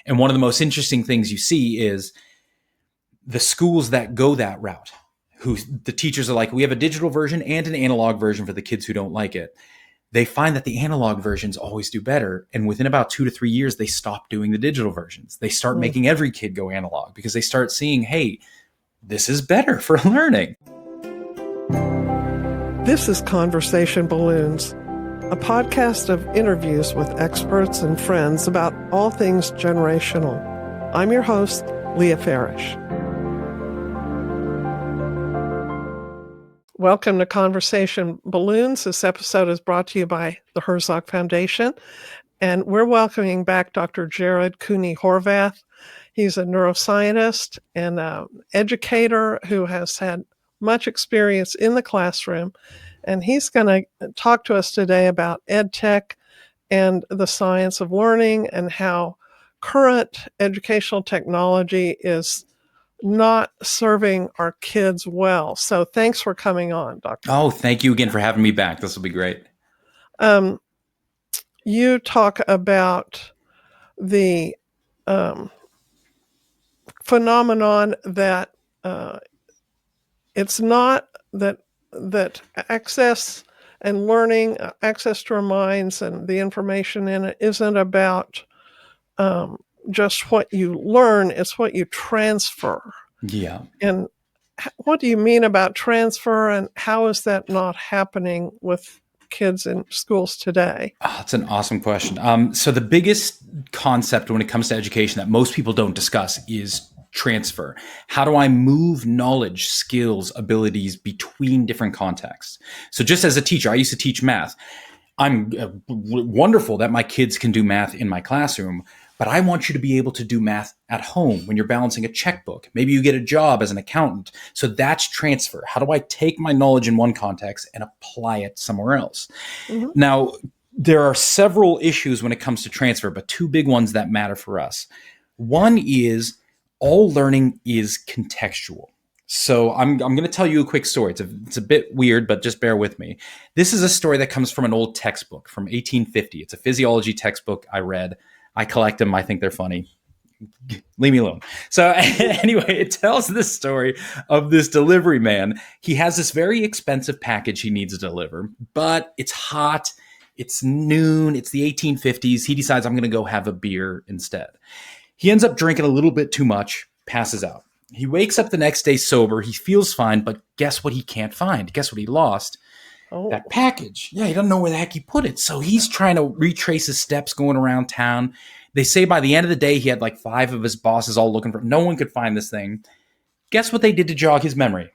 And one of the most interesting things you see is the schools that go that route, who the teachers are like, we have a digital version and an analog version for the kids who don't like it. They find that the analog versions always do better. And within about 2 to 3 years, they stop doing the digital versions. They start making every kid go analog because they start seeing, hey, this is better for learning. This is Conversation Balloons, a podcast of interviews with experts and friends about all things generational. I'm your host, Leah Farish. Welcome to Conversation Balloons. This episode is brought to you by the Herzog Foundation, and we're welcoming back Dr. Jared Cooney Horvath. He's a neuroscientist and an educator who has had much experience in the classroom, and he's going to talk to us today about EdTech and the science of learning and how current educational technology is not serving our kids well. So thanks for coming on, Dr. Oh, thank you again for having me back. This will be great. You talk about the phenomenon that it's not that access and learning, access to our minds and the information in it isn't about just what you learn, it's what you transfer. Yeah. And what do you mean about transfer, and how is that not happening with kids in schools today? Oh, that's an awesome question. So the biggest concept when it comes to education that most people don't discuss is transfer. How do I move knowledge, skills, abilities between different contexts? So just as a teacher, I used to teach math. I'm wonderful that my kids can do math in my classroom, but I want you to be able to do math at home when you're balancing a checkbook. Maybe you get a job as an accountant. So that's transfer. How do I take my knowledge in one context and apply it somewhere else? Mm-hmm. Now, there are several issues when it comes to transfer, but two big ones that matter for us. One is all learning is contextual. So I'm going to tell you a quick story. It's a bit weird, but just bear with me. This is a story that comes from an old textbook from 1850. It's a physiology textbook I read. I collect them. I think they're funny. Leave me alone. So anyway, it tells this story of this delivery man. He has this very expensive package he needs to deliver, but it's hot. It's noon. It's the 1850s. He decides I'm going to go have a beer instead. He ends up drinking a little bit too much, passes out. He wakes up the next day sober. He feels fine, but guess what he can't find? Guess what he lost? Oh. That package. Yeah, he doesn't know where the heck he put it. So he's trying to retrace his steps going around town. They say by the end of the day, he had like 5 of his bosses all looking for him. No one could find this thing. Guess what they did to jog his memory?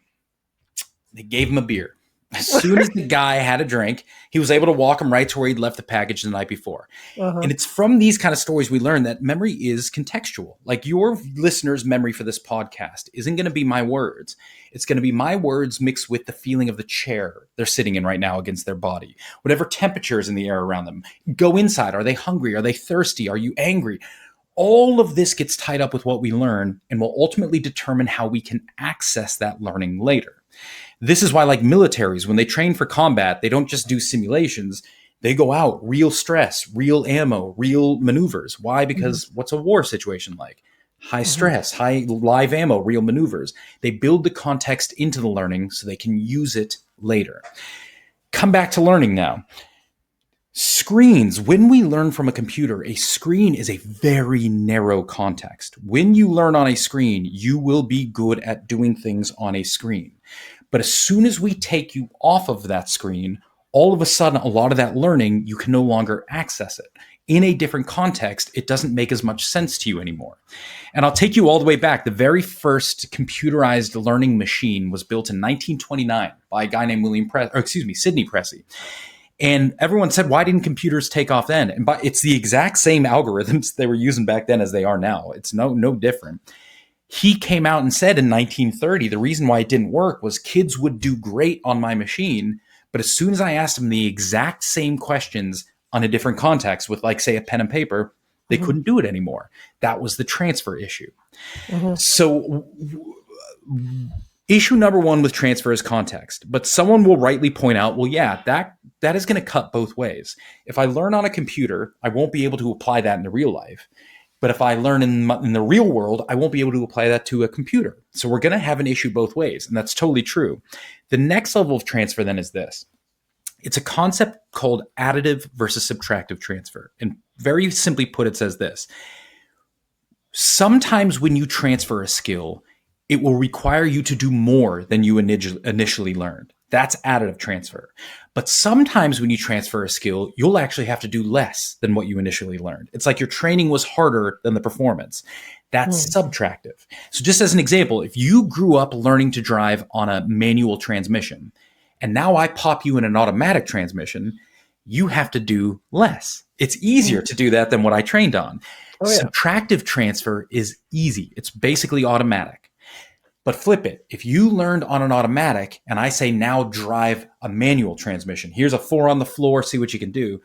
They gave him a beer. As soon as the guy had a drink, he was able to walk him right to where he'd left the package the night before. Uh-huh. And it's from these kind of stories we learn that memory is contextual. Like your listeners' memory for this podcast isn't going to be my words. It's going to be my words mixed with the feeling of the chair they're sitting in right now against their body. Whatever temperature is in the air around them. Go inside. Are they hungry? Are they thirsty? Are you angry? All of this gets tied up with what we learn and will ultimately determine how we can access that learning later. This is why, like militaries, when they train for combat, they don't just do simulations. They go out, real stress, real ammo, real maneuvers. Why? Because what's a war situation like? High stress, high live ammo, real maneuvers. They build the context into the learning so they can use it later. Come back to learning now. Screens. When we learn from a computer, a screen is a very narrow context. When you learn on a screen, you will be good at doing things on a screen. But as soon as we take you off of that screen, all of a sudden, a lot of that learning, you can no longer access it. In a different context, it doesn't make as much sense to you anymore. And I'll take you all the way back. The very first computerized learning machine was built in 1929 by a guy named Sidney Pressley. And everyone said, why didn't computers take off then? And it's the exact same algorithms they were using back then as they are now. It's no different. He came out and said in 1930, the reason why it didn't work was kids would do great on my machine, but as soon as I asked them the exact same questions on a different context with, like, say, a pen and paper, they couldn't do it anymore. That was the transfer issue. So issue number one with transfer is context, but someone will rightly point out, well, yeah, that is going to cut both ways. If I learn on a computer, I won't be able to apply that in the real life. But if I learn in the real world, I won't be able to apply that to a computer. So we're going to have an issue both ways. And that's totally true. The next level of transfer then is this. It's a concept called additive versus subtractive transfer. And very simply put, it says this. Sometimes when you transfer a skill, it will require you to do more than you initially learned. That's additive transfer. But sometimes when you transfer a skill, you'll actually have to do less than what you initially learned. It's like your training was harder than the performance. That's subtractive. So just as an example, if you grew up learning to drive on a manual transmission, and now I pop you in an automatic transmission, you have to do less. It's easier to do that than what I trained on. Subtractive transfer is easy. It's basically automatic. But flip it. If you learned on an automatic and I say now drive a manual transmission, here's a 4 on the floor, see what you can do.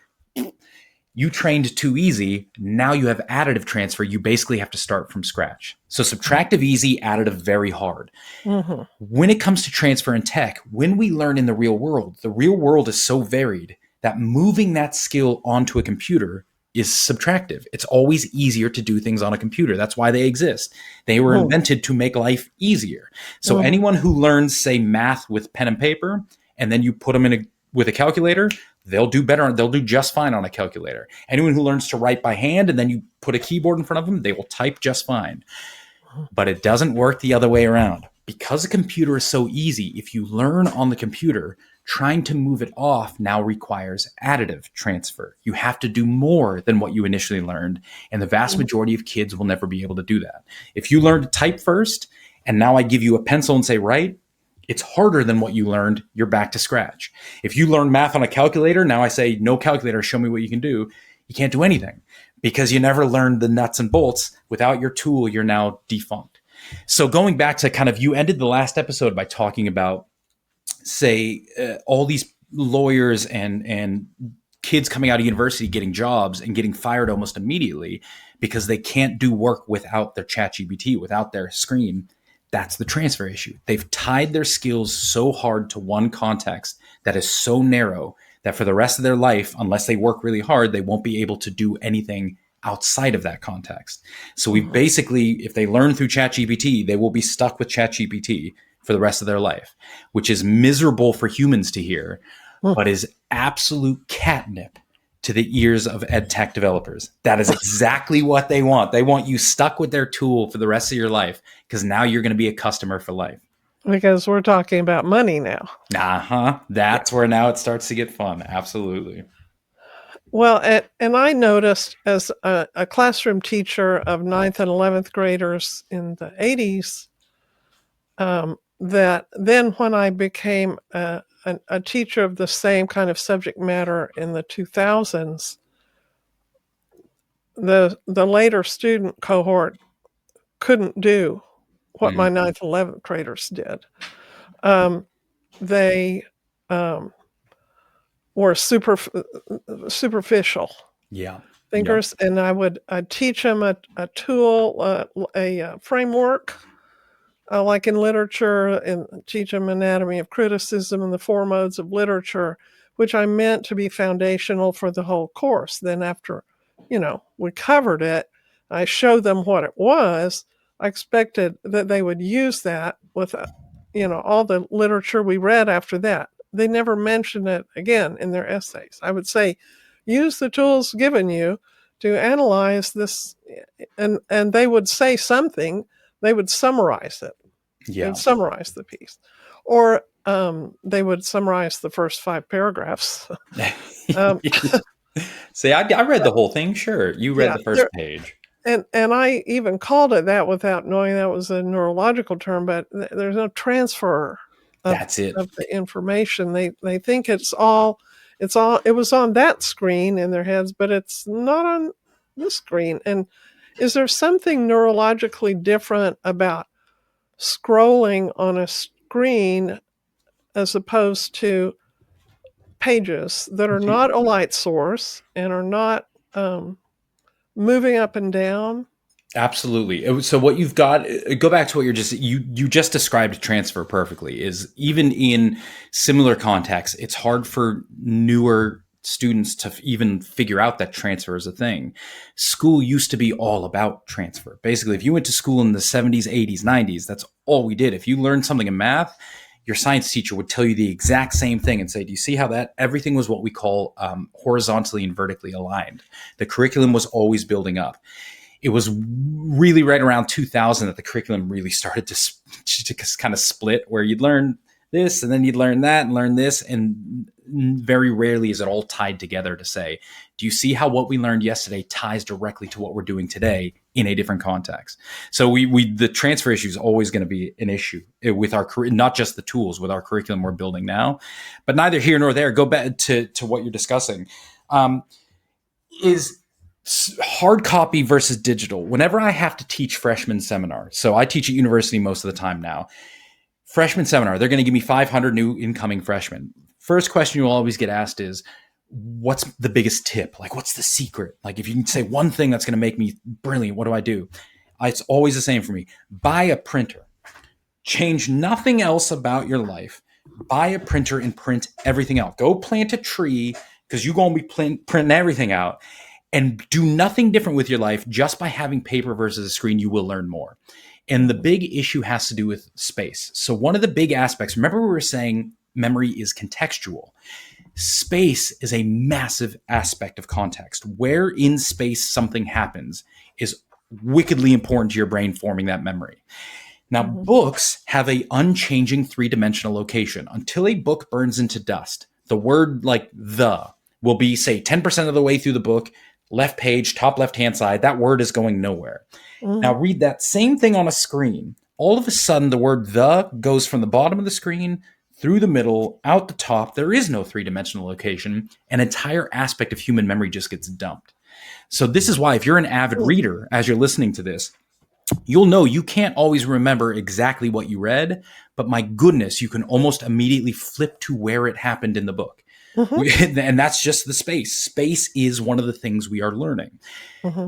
You trained too easy. Now you have additive transfer. You basically have to start from scratch. So subtractive easy, additive very hard. Mm-hmm. When it comes to transfer in tech, when we learn in the real world is so varied that moving that skill onto a computer is subtractive. It's always easier to do things on a computer. That's why they exist. They were invented to make life easier. So anyone who learns, say, math with pen and paper, and then you put them with a calculator, they'll do better. They'll do just fine on a calculator. Anyone who learns to write by hand and then you put a keyboard in front of them, they will type just fine. But it doesn't work the other way around. Because a computer is so easy, if you learn on the computer, trying to move it off now requires additive transfer. You have to do more than what you initially learned. And the vast majority of kids will never be able to do that. If you learn to type first, and now I give you a pencil and say, write, it's harder than what you learned. You're back to scratch. If you learn math on a calculator, now I say, no calculator, show me what you can do. You can't do anything because you never learned the nuts and bolts. Without your tool, you're now defunct. So going back to kind of, you ended the last episode by talking about, say, all these lawyers and kids coming out of university getting jobs and getting fired almost immediately because they can't do work without their ChatGPT, without their screen. That's the transfer issue. They've tied their skills so hard to one context that is so narrow that for the rest of their life, unless they work really hard, they won't be able to do anything outside of that context. So we basically, if they learn through ChatGPT, they will be stuck with ChatGPT for the rest of their life, which is miserable for humans to hear, but is absolute catnip to the ears of ed tech developers. That is exactly what they want. They want you stuck with their tool for the rest of your life because now you're going to be a customer for life. Because we're talking about money now. That's where now it starts to get fun. Absolutely. Well, and I noticed as a classroom teacher of 9th and 11th graders in the 80s, that then when I became a teacher of the same kind of subject matter in the 2000s, the later student cohort couldn't do what my 9th and 11th graders did. They were superficial thinkers, and I'd teach them a tool, a framework, like in literature, and teach them anatomy of criticism and the 4 modes of literature, which I meant to be foundational for the whole course. Then after, we covered it, I showed them what it was. I expected that they would use that with, all the literature we read after that. They never mentioned it again in their essays. I would say, use the tools given you to analyze this, and they would say something. They would summarize it. Yeah. They would summarize the piece. Or they would summarize the first 5 paragraphs. See, I read the whole thing. Sure. You read the first page. And I even called it that without knowing that was a neurological term, but there's no transfer of the information. They think it was on that screen in their heads, but it's not on this screen. And is there something neurologically different about scrolling on a screen as opposed to pages that are not a light source and are not moving up and down? Absolutely. So what you've got, go back to what you just described transfer perfectly, is even in similar contexts, it's hard for newer students to even figure out that transfer is a thing. School used to be all about transfer. Basically, if you went to school in the 70s, 80s, 90s, that's all we did. If you learned something in math, your science teacher would tell you the exact same thing and say, do you see how that everything was what we call horizontally and vertically aligned? The curriculum was always building up. It was really right around 2000 that the curriculum really started to kind of split, where you'd learn this and then you'd learn that and learn this. And very rarely is it all tied together to say, do you see how what we learned yesterday ties directly to what we're doing today in a different context? So the transfer issue is always going to be an issue with our, not just the tools, with our curriculum we're building now, but neither here nor there. Go back to what you're discussing. Is hard copy versus digital. Whenever I have to teach freshman seminar, so I teach at university most of the time now, freshman seminar, they're going to give me 500 new incoming freshmen. First question you'll always get asked is, what's the biggest tip? Like, what's the secret? Like, if you can say one thing that's going to make me brilliant, what do I do? It's always the same for me. Buy a printer. Change nothing else about your life. Buy a printer and print everything out. Go plant a tree, because you're going to be printing everything out. And do nothing different with your life. Just by having paper versus a screen, you will learn more. And the big issue has to do with space. So one of the big aspects, remember we were saying memory is contextual. Space is a massive aspect of context. Where in space something happens is wickedly important to your brain forming that memory. Now, books have a unchanging three-dimensional location. Until a book burns into dust, the word like the will be, say, 10% of the way through the book, left page, top left-hand side. That word is going nowhere. Now read that same thing on a screen. All of a sudden, the word the goes from the bottom of the screen through the middle, out the top. There is no three-dimensional location. An entire aspect of human memory just gets dumped. So this is why, if you're an avid reader, as you're listening to this, you'll know you can't always remember exactly what you read, but my goodness, you can almost immediately flip to where it happened in the book. And that's just the space. Space is one of the things we are learning.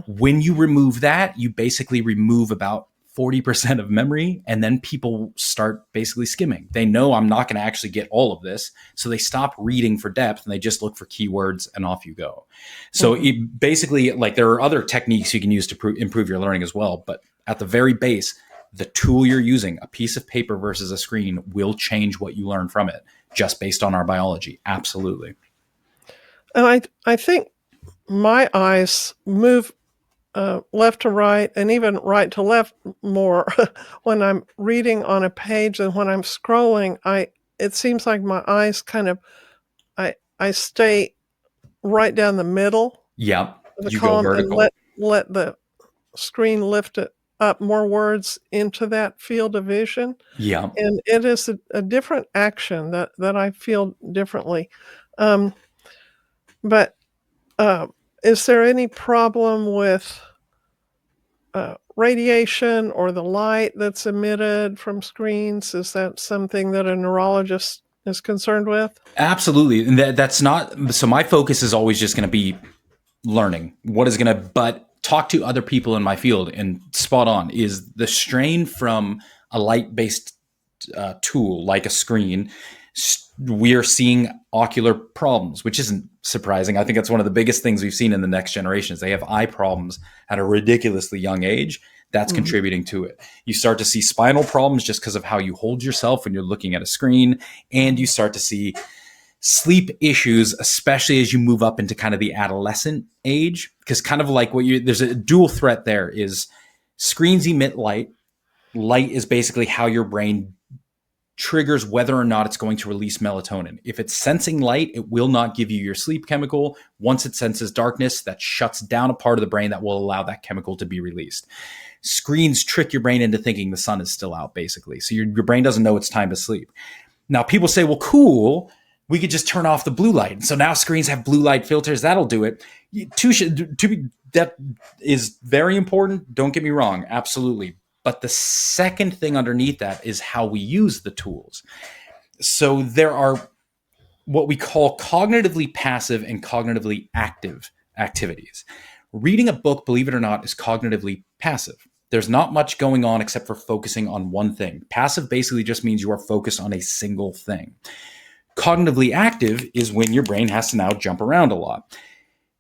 When you remove that, you basically remove about 40% of memory, and then people start basically skimming. They know I'm not going to actually get all of this, so they stop reading for depth and they just look for keywords, and off you go. So it basically, like, there are other techniques you can use to improve your learning as well, but at the very base, the tool you're using, a piece of paper versus a screen, will change what you learn from it, just based on our biology. Absolutely. And I think my eyes move left to right and even right to left more when I'm reading on a page than when I'm scrolling. It seems like my eyes kind of, I stay right down the middle Yeah. of the You go column and vertical. let the screen lift it up more words into that field of vision. Yeah. And it is a different action that I feel differently. But is there any problem with radiation or the light that's emitted from screens? Is that something that a neurologist is concerned with? Absolutely. And that's not, so my focus is always just going to be learning but talk to other people in my field, and spot on is the strain from a light-based tool like a screen. We are seeing ocular problems, which isn't surprising. I think that's one of the biggest things we've seen in the next generation is they have eye problems at a ridiculously young age. That's contributing to it. You start to see spinal problems just because of how you hold yourself when you're looking at a screen, and you start to see sleep issues, especially as you move up into kind of the adolescent age, because kind of like there's a dual threat there is screens emit light. Light is basically how your brain triggers whether or not it's going to release melatonin. If it's sensing light, it will not give you your sleep chemical. Once it senses darkness, that shuts down a part of the brain that will allow that chemical to be released. Screens trick your brain into thinking the sun is still out, basically. So your brain doesn't know it's time to sleep. Now, people say, well, cool, we could just turn off the blue light. So now screens have blue light filters. That'll do it. That is very important. Don't get me wrong. Absolutely. But the second thing underneath that is how we use the tools. So there are what we call cognitively passive and cognitively active activities. Reading a book, believe it or not, is cognitively passive. There's not much going on except for focusing on one thing. Passive basically just means you are focused on a single thing. Cognitively active is when your brain has to now jump around a lot.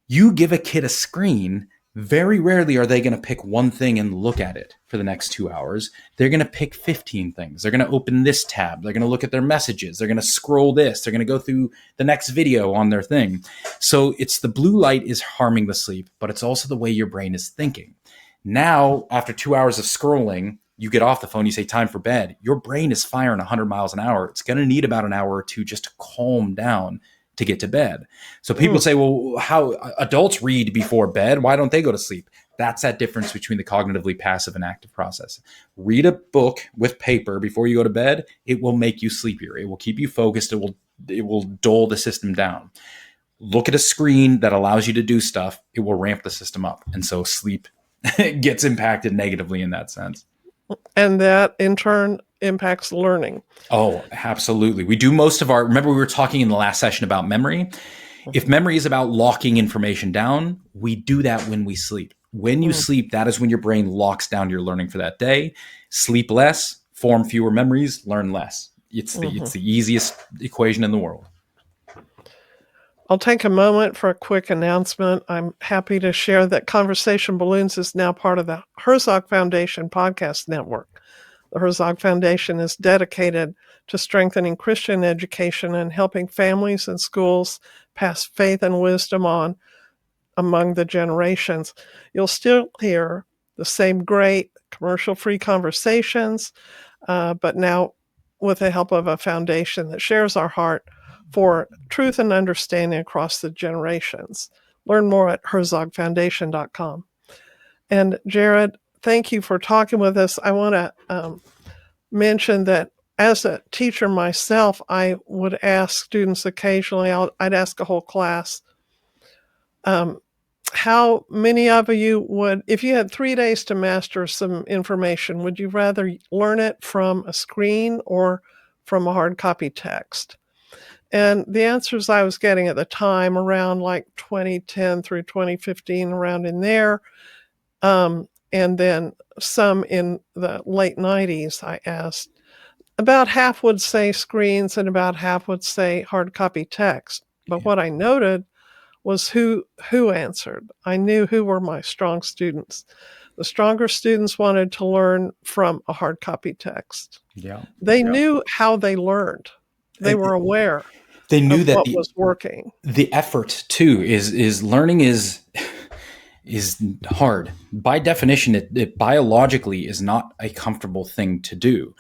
You give a kid a screen, very rarely are they going to pick one thing and look at it for the next 2 hours. They're going to pick 15 things. They're going to open this tab. They're going to look at their messages. They're going to scroll this. They're going to go through the next video on their thing. So it's the blue light is harming the sleep, but it's also the way your brain is thinking. Now, after 2 hours of scrolling, you get off the phone, you say time for bed. Your brain is firing 100 miles an hour. It's going to need about an hour or two just to calm down to get to bed. So people say, well, how adults read before bed? Why don't they go to sleep? That's that difference between the cognitively passive and active process. Read a book with paper before you go to bed. It will make you sleepier. It will keep you focused. It will dull the system down. Look at a screen that allows you to do stuff. It will ramp the system up. And so sleep gets impacted negatively in that sense. And that in turn impacts learning. Oh, absolutely. We do most of remember we were talking in the last session about memory. If memory is about locking information down, we do that when we sleep. When you sleep, that is when your brain locks down your learning for that day. Sleep less, form fewer memories, learn less. It's the easiest equation in the world. I'll take a moment for a quick announcement. I'm happy to share that Conversation Balloons is now part of the Herzog Foundation podcast network. The Herzog Foundation is dedicated to strengthening Christian education and helping families and schools pass faith and wisdom on among the generations. You'll still hear the same great commercial-free conversations, but now with the help of a foundation that shares our heart for truth and understanding across the generations. Learn more at herzogfoundation.com. And Jared, thank you for talking with us. I want to mention that as a teacher myself, I would ask students occasionally, I'd ask a whole class, how many of you would, if you had 3 days to master some information, would you rather learn it from a screen or from a hard copy text? And the answers I was getting at the time, around like 2010 through 2015, around in there, and then some in the late 90s, I asked, about half would say screens and about half would say hard copy text. But what I noted was who answered. I knew who were my strong students. The stronger students wanted to learn from a hard copy text. They knew how they learned. They were aware. They knew that what was working. The effort too is learning is hard. By definition, it biologically is not a comfortable thing to do.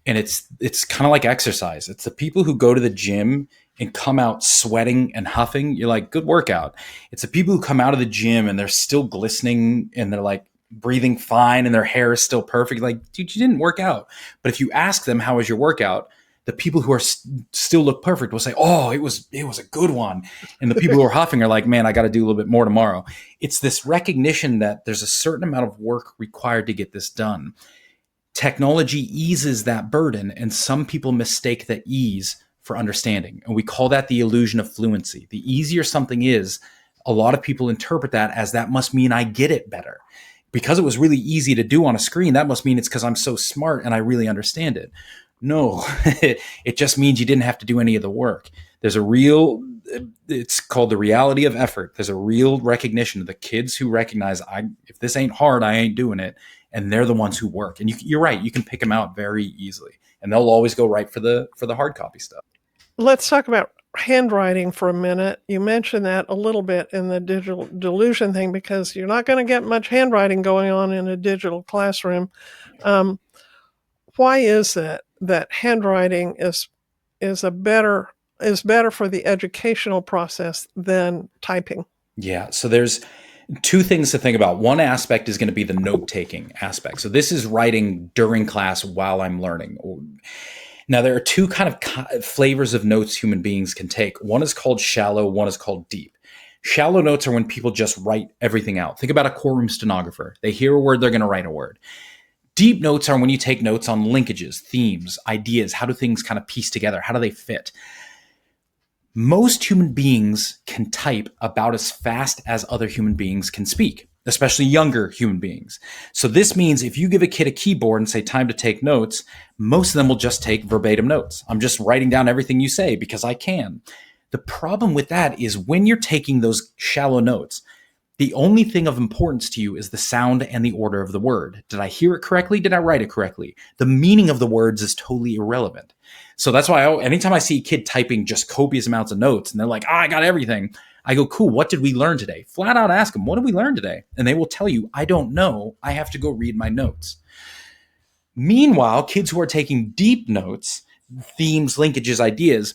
And it's kind of like exercise. It's the people who go to the gym and come out sweating and huffing. You're like, good workout. It's the people who come out of the gym and they're still glistening and they're like breathing fine and their hair is still perfect. Like, dude, you didn't work out. But if you ask them, how was your workout? The people who are still look perfect will say, oh, it was a good one. And the people who are huffing are like, man, I got to do a little bit more tomorrow. It's this recognition that there's a certain amount of work required to get this done. Technology eases that burden, and some people mistake the ease for understanding. And we call that the illusion of fluency. The easier something is, a lot of people interpret that as that must mean I get it better. Because it was really easy to do on a screen, that must mean it's because I'm so smart and I really understand it. No, it just means you didn't have to do any of the work. It's called the reality of effort. There's a real recognition of the kids who recognize, if this ain't hard, I ain't doing it. And they're the ones who work. And you're right, you can pick them out very easily. And they'll always go right for the hard copy stuff. Let's talk about handwriting for a minute. You mentioned that a little bit in the digital delusion thing, because you're not going to get much handwriting going on in a digital classroom. Why is it that handwriting is better for the educational process than typing? Yeah, so there's two things to think about. One aspect is going to be the note-taking aspect. So this is writing during class while I'm learning. Now, there are two kind of flavors of notes human beings can take. One is called shallow, one is called deep. Shallow notes are when people just write everything out. Think about a courtroom stenographer. They hear a word, they're going to write a word. Deep notes are when you take notes on linkages, themes, ideas. How do things kind of piece together? How do they fit? Most human beings can type about as fast as other human beings can speak. especially younger human beings. So this means if you give a kid a keyboard and say time to take notes, most of them will just take verbatim notes. I'm just writing down everything you say because I can. The problem with that is when you're taking those shallow notes, the only thing of importance to you is the sound and the order of the word. Did I hear it correctly? Did I write it correctly? The meaning of the words is totally irrelevant. So that's why anytime I see a kid typing just copious amounts of notes and they're like, I got everything, I go, cool, what did we learn today? Flat out ask them, what did we learn today? And they will tell you, I don't know. I have to go read my notes. Meanwhile, kids who are taking deep notes, themes, linkages, ideas,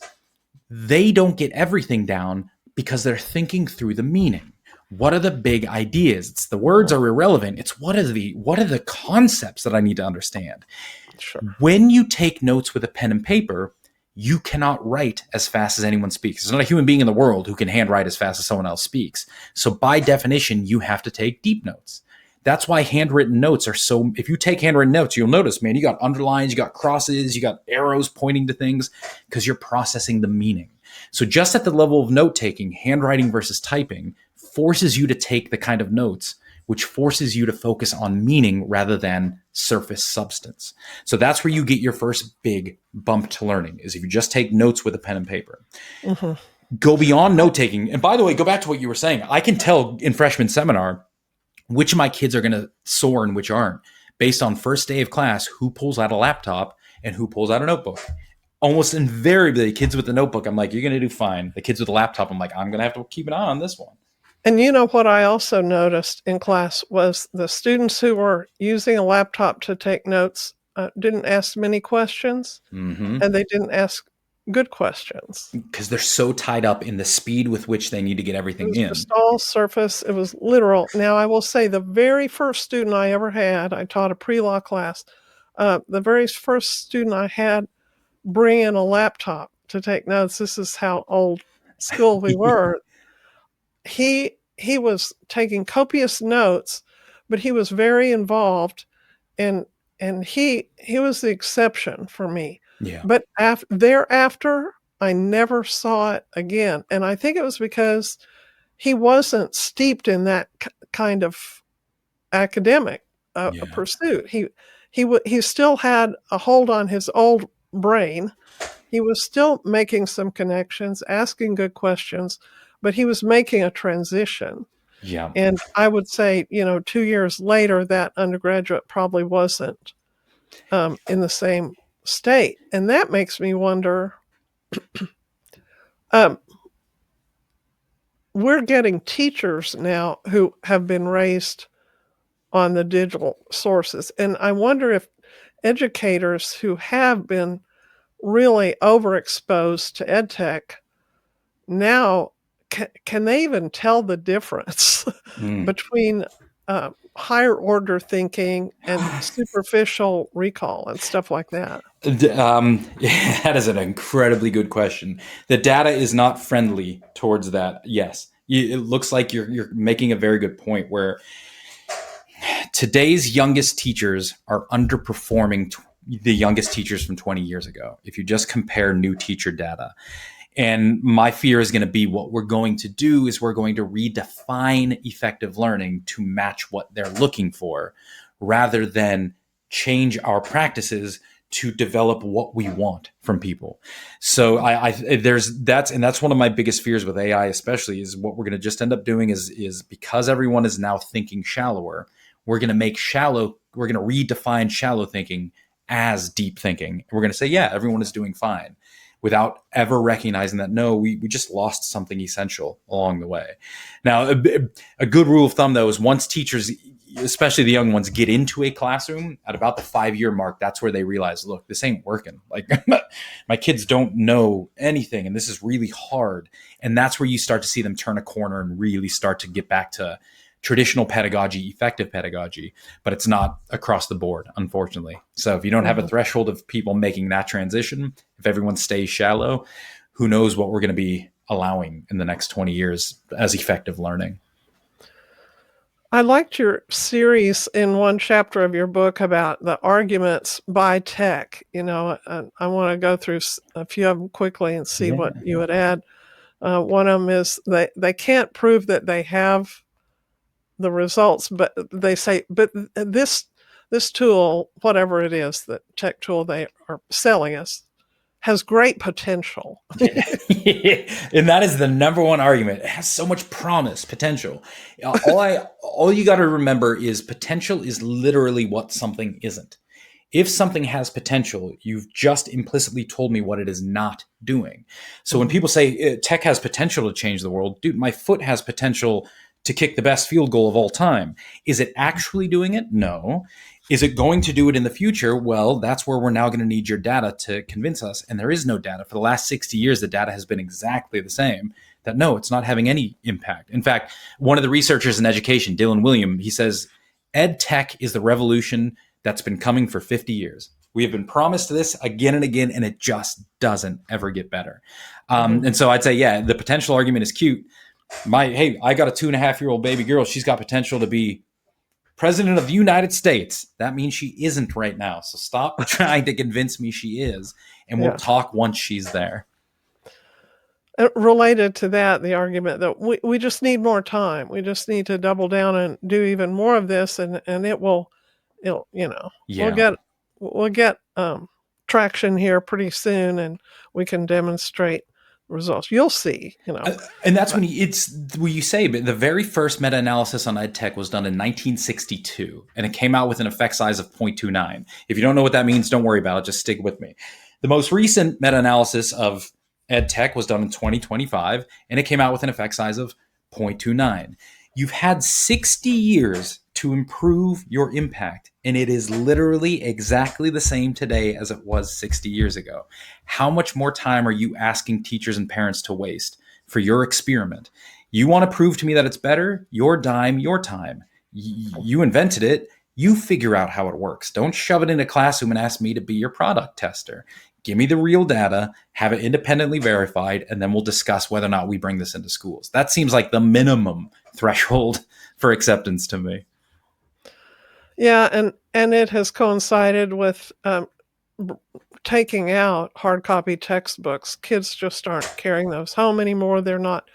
they don't get everything down because they're thinking through the meaning. What are the big ideas? It's the words are irrelevant. It's what are the concepts that I need to understand? Sure. When you take notes with a pen and paper, you cannot write as fast as anyone speaks. There's not a human being in the world who can handwrite as fast as someone else speaks. So by definition, you have to take deep notes. That's why handwritten notes are so, if you take handwritten notes, you'll notice, man, you got underlines, you got crosses, you got arrows pointing to things because you're processing the meaning. So just at the level of note taking, handwriting versus typing forces you to take the kind of notes which forces you to focus on meaning rather than surface substance. So that's where you get your first big bump to learning, is if you just take notes with a pen and paper. Mm-hmm. Go beyond note taking. And by the way, go back to what you were saying. I can tell in freshman seminar which of my kids are going to soar and which aren't based on first day of class, who pulls out a laptop and who pulls out a notebook. Almost invariably, kids with the notebook, I'm like, you're going to do fine. The kids with the laptop, I'm like, I'm going to have to keep an eye on this one. And you know what I also noticed in class was the students who were using a laptop to take notes didn't ask many questions, and they didn't ask good questions. Because they're so tied up in the speed with which they need to get everything in. It was just all surface. It was literal. Now, I will say the very first student I ever had, I taught a pre-law class, the very first student I had bring in a laptop to take notes. This is how old school we were. He was taking copious notes, but he was very involved, and he was the exception for me. Yeah. But thereafter, I never saw it again, and I think it was because he wasn't steeped in that kind of academic pursuit. He still had a hold on his old brain. He was still making some connections, asking good questions, but he was making a transition. Yeah. And I would say, 2 years later, that undergraduate probably wasn't in the same state. And that makes me wonder, we're getting teachers now who have been raised on the digital sources. And I wonder if educators who have been really overexposed to EdTech now, can they even tell the difference between higher order thinking and superficial recall and stuff like that? That is an incredibly good question. The data is not friendly towards that. Yes, it looks like you're making a very good point where today's youngest teachers are underperforming the youngest teachers from 20 years ago, if you just compare new teacher data. And my fear is going to be what we're going to do is we're going to redefine effective learning to match what they're looking for, rather than change our practices to develop what we want from people. So that's one of my biggest fears with AI, especially, is what we're going to just end up doing is because everyone is now thinking shallower, we're going to redefine shallow thinking as deep thinking. We're going to say, yeah, everyone is doing fine, without ever recognizing that, no, we just lost something essential along the way. Now, a good rule of thumb, though, is once teachers, especially the young ones, get into a classroom at about the 5-year mark, that's where they realize, look, this ain't working. Like, my kids don't know anything, and this is really hard. And that's where you start to see them turn a corner and really start to get back to traditional pedagogy, effective pedagogy, but it's not across the board, unfortunately. So if you don't have a threshold of people making that transition, if everyone stays shallow, who knows what we're going to be allowing in the next 20 years as effective learning. I liked your series in one chapter of your book about the arguments by tech. I want to go through a few of them quickly and see what you would add. One of them is they can't prove that they have the results, but they say, but this tool, whatever it is, that tech tool they are selling us, has great potential. And that is the number one argument. It has so much promise, potential. All you got to remember is potential is literally what something isn't. If something has potential, you've just implicitly told me what it is not doing. So when people say tech has potential to change the world, dude, my foot has potential to kick the best field goal of all time. Is it actually doing it? No. Is it going to do it in the future? Well, that's where we're now going to need your data to convince us. And there is no data. For the last 60 years, the data has been exactly the same, that no, it's not having any impact. In fact, one of the researchers in education, Dylan William, he says, ed tech is the revolution that's been coming for 50 years. We have been promised this again and again, and it just doesn't ever get better. And so I'd say, yeah, the potential argument is cute. Hey, I got a 2.5-year-old baby girl. She's got potential to be president of the United States. That means she isn't right now. So stop trying to convince me she is, and we'll talk once she's there. Related to that, the argument that we just need more time. We just need to double down and do even more of this, and we'll get traction here pretty soon, and we can demonstrate results. You'll see, and that's when you say, but the very first meta-analysis on ed tech was done in 1962, and it came out with an effect size of 0.29. If you don't know what that means, don't worry about it. Just stick with me. The most recent meta-analysis of ed tech was done in 2025, and it came out with an effect size of 0.29. You've had 60 years to improve your impact, and it is literally exactly the same today as it was 60 years ago. How much more time are you asking teachers and parents to waste for your experiment? You want to prove to me that it's better? Your dime, your time. You invented it. You figure out how it works. Don't shove it in a classroom and ask me to be your product tester. Give me the real data, have it independently verified, and then we'll discuss whether or not we bring this into schools. That seems like the minimum threshold for acceptance to me. Yeah, and it has coincided with taking out hard copy textbooks. Kids just aren't carrying those home anymore. They're not.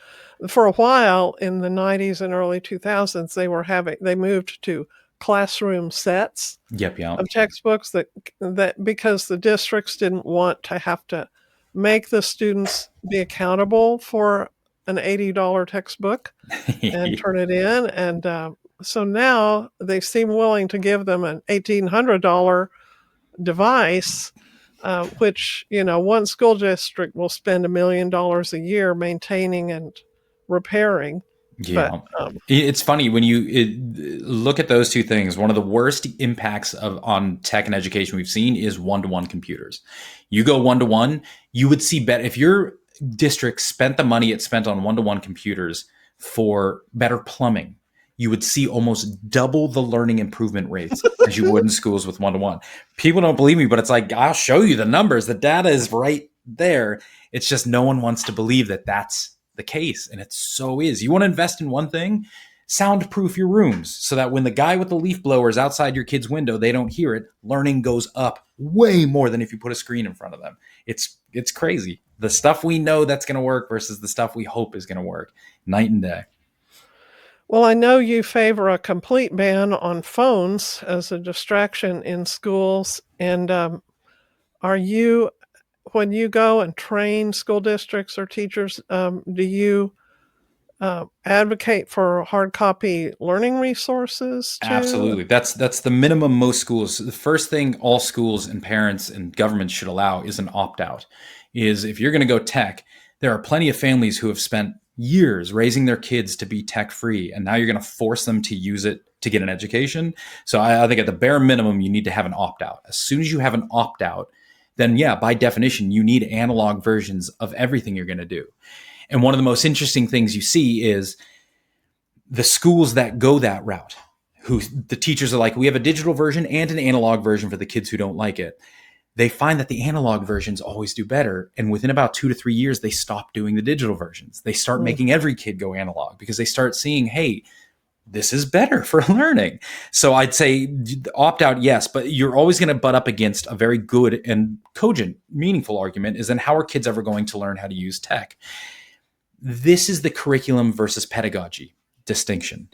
For a while in the 90s and early 2000s, they moved to classroom sets of textbooks that because the districts didn't want to have to make the students be accountable for an $80 textbook and turn it in. And so now they seem willing to give them an $1,800 device, which, one school district will spend $1 million a year maintaining and repairing. Yeah. But, it's funny when you look at those two things. One of the worst impacts on tech and education we've seen is one-to-one computers. You go one-to-one, you would see better if your district spent the money it spent on one-to-one computers for better plumbing. You would see almost double the learning improvement rates as you would in schools with one-to-one. People don't believe me, but it's like, I'll show you the numbers. The data is right there. It's just no one wants to believe that that's the case, and it so is. You want to invest in one thing, soundproof your rooms so that when the guy with the leaf blower is outside your kid's window, they don't hear it. Learning goes up way more than if you put a screen in front of them. It's crazy. The stuff we know that's going to work versus the stuff we hope is going to work, night and day. Well, I know you favor a complete ban on phones as a distraction in schools, and when you go and train school districts or teachers, do you advocate for hard copy learning resources too? Absolutely. That's the minimum most schools. The first thing all schools and parents and governments should allow is an opt-out. Is if you're going to go tech, there are plenty of families who have spent years raising their kids to be tech-free, and now you're going to force them to use it to get an education. So I think at the bare minimum, you need to have an opt-out. As soon as you have an opt-out, then yeah, by definition, you need analog versions of everything you're going to do. And one of the most interesting things you see is the schools that go that route, who the teachers are like, we have a digital version and an analog version for the kids who don't like it. They find that the analog versions always do better. And within about 2 to 3 years, they stop doing the digital versions. They start making every kid go analog because they start seeing, hey, this is better for learning. So I'd say opt out, yes, but you're always going to butt up against a very good and cogent, meaningful argument is then how are kids ever going to learn how to use tech? This is the curriculum versus pedagogy distinction.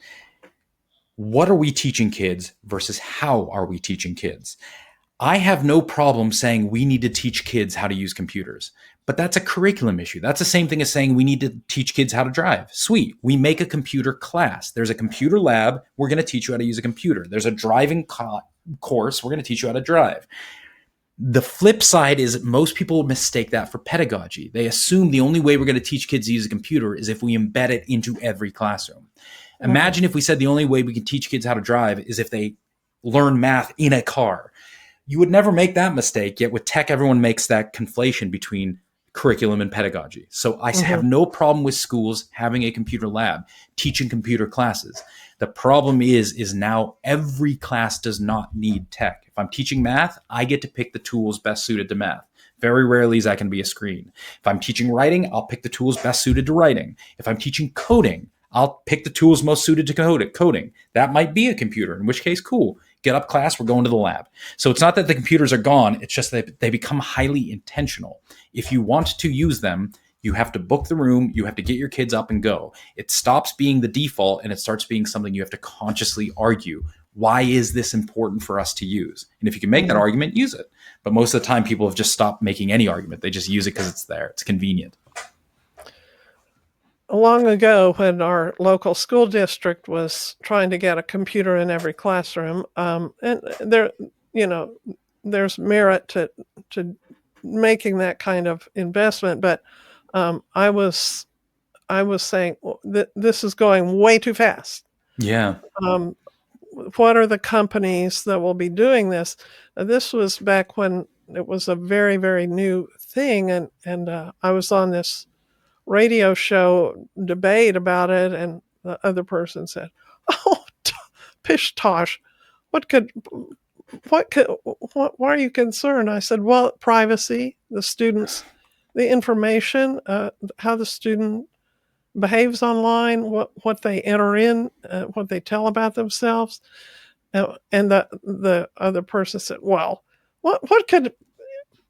What are we teaching kids versus how are we teaching kids? I have no problem saying we need to teach kids how to use computers, but that's a curriculum issue. That's the same thing as saying we need to teach kids how to drive. Sweet. We make a computer class. There's a computer lab. We're going to teach you how to use a computer. There's a driving course. We're going to teach you how to drive. The flip side is that most people mistake that for pedagogy. They assume the only way we're going to teach kids to use a computer is if we embed it into every classroom. Imagine if we said the only way we can teach kids how to drive is if they learn math in a car. You would never make that mistake, yet with tech, everyone makes that conflation between curriculum and pedagogy. So I have no problem with schools having a computer lab, teaching computer classes. The problem is now every class does not need tech. If I'm teaching math, I get to pick the tools best suited to math. Very rarely is that going to be a screen. If I'm teaching writing, I'll pick the tools best suited to writing. If I'm teaching coding, I'll pick the tools most suited to coding. That might be a computer, in which case, cool. Get up, class, we're going to the lab. So it's not that the computers are gone. It's just that they become highly intentional. If you want to use them, you have to book the room. You have to get your kids up and go. It stops being the default and it starts being something you have to consciously argue. Why is this important for us to use? And if you can make that argument, use it. But most of the time, people have just stopped making any argument. They just use it because it's there. It's convenient. Long ago, when our local school district was trying to get a computer in every classroom, and there, there's merit to making that kind of investment, but I was saying this is going way too fast. Yeah. What are the companies that will be doing this? This was back when it was a very, very new thing, and I was on this radio show debate about it, and the other person said, "Oh, pish tosh, why are you concerned?" I said, "Well, privacy, the students, the information, how the student behaves online, what they enter in, what they tell about themselves." And the other person said, "Well, what could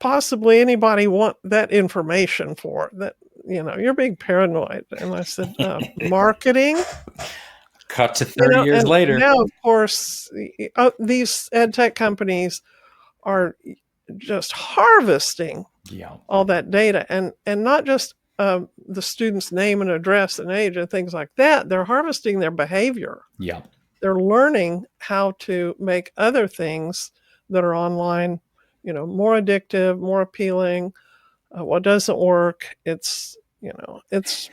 possibly anybody want that information for? That you're being paranoid." And I said, "Marketing." Cut to 30 years later. Now, of course, these ed tech companies are just harvesting all that data, and not just the student's name and address and age and things like that. They're harvesting their behavior. Yeah. They're learning how to make other things that are online, more addictive, more appealing. What doesn't work, it's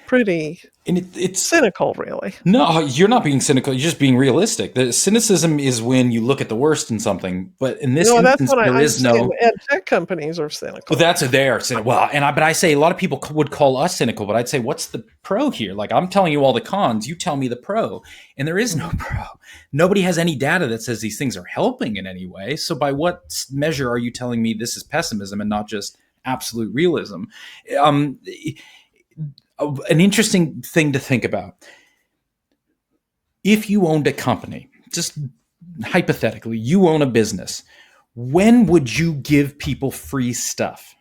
pretty it's cynical, really. No, you're not being cynical. You're just being realistic. The cynicism is when you look at the worst in something. But in this instance, there is no. Ed tech companies are cynical. Well, they are cynical. Well, but I say a lot of people would call us cynical. But I'd say, what's the pro here? Like, I'm telling you all the cons. You tell me the pro, and there is no pro. Nobody has any data that says these things are helping in any way. So, by what measure are you telling me this is pessimism and not just absolute realism? An interesting thing to think about. If you owned a company, just hypothetically, you own a business, when would you give people free stuff?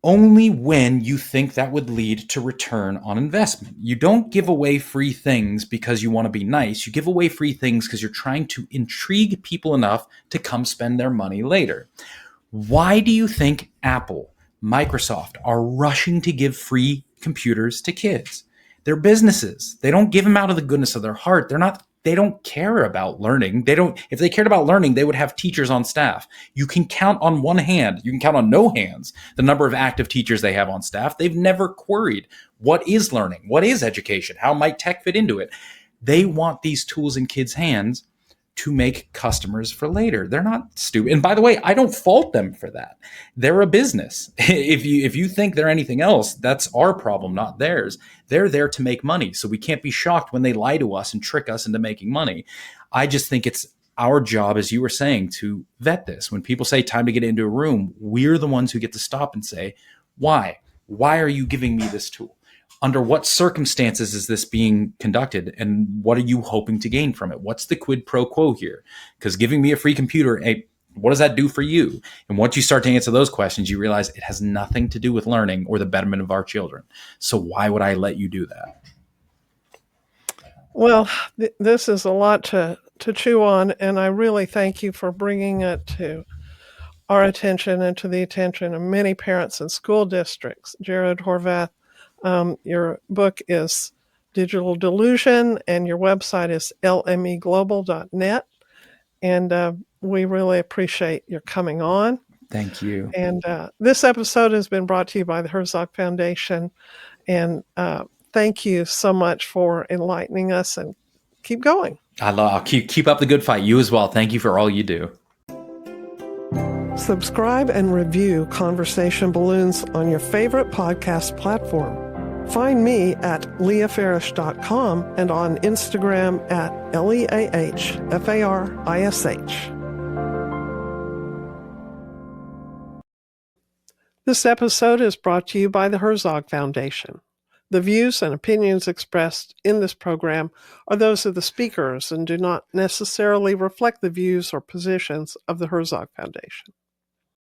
Only when you think that would lead to return on investment. You don't give away free things because you want to be nice. You give away free things because you're trying to intrigue people enough to come spend their money later. Why do you think Apple, Microsoft are rushing to give free computers to kids? They're businesses. They don't give them out of the goodness of their heart. They don't care about learning. If they cared about learning, they would have teachers on staff. You can count on one hand, you can count on no hands, the number of active teachers they have on staff. They've never queried what is learning, what is education, how might tech fit into it. They want these tools in kids' hands to make customers for later. They're not stupid. And by the way, I don't fault them for that. They're a business. If you think they're anything else, that's our problem, not theirs. They're there to make money. So we can't be shocked when they lie to us and trick us into making money. I just think it's our job, as you were saying, to vet this. When people say time to get into a room, we're the ones who get to stop and say, why? Why are you giving me this tool? Under what circumstances is this being conducted, and what are you hoping to gain from it? What's the quid pro quo here? Because giving me a free computer, what does that do for you? And once you start to answer those questions, you realize it has nothing to do with learning or the betterment of our children. So why would I let you do that? Well, this is a lot to chew on, and I really thank you for bringing it to our attention and to the attention of many parents and school districts. Jared Horvath, your book is Digital Delusion, and your website is lmeglobal.net. And we really appreciate your coming on. Thank you. And this episode has been brought to you by the Herzog Foundation. And thank you so much for enlightening us, and keep going. I'll keep up the good fight. You as well. Thank you for all you do. Subscribe and review Conversation Balloons on your favorite podcast platform. Find me at leahfarish.com and on Instagram at LEAHFARISH. This episode is brought to you by the Herzog Foundation. The views and opinions expressed in this program are those of the speakers and do not necessarily reflect the views or positions of the Herzog Foundation.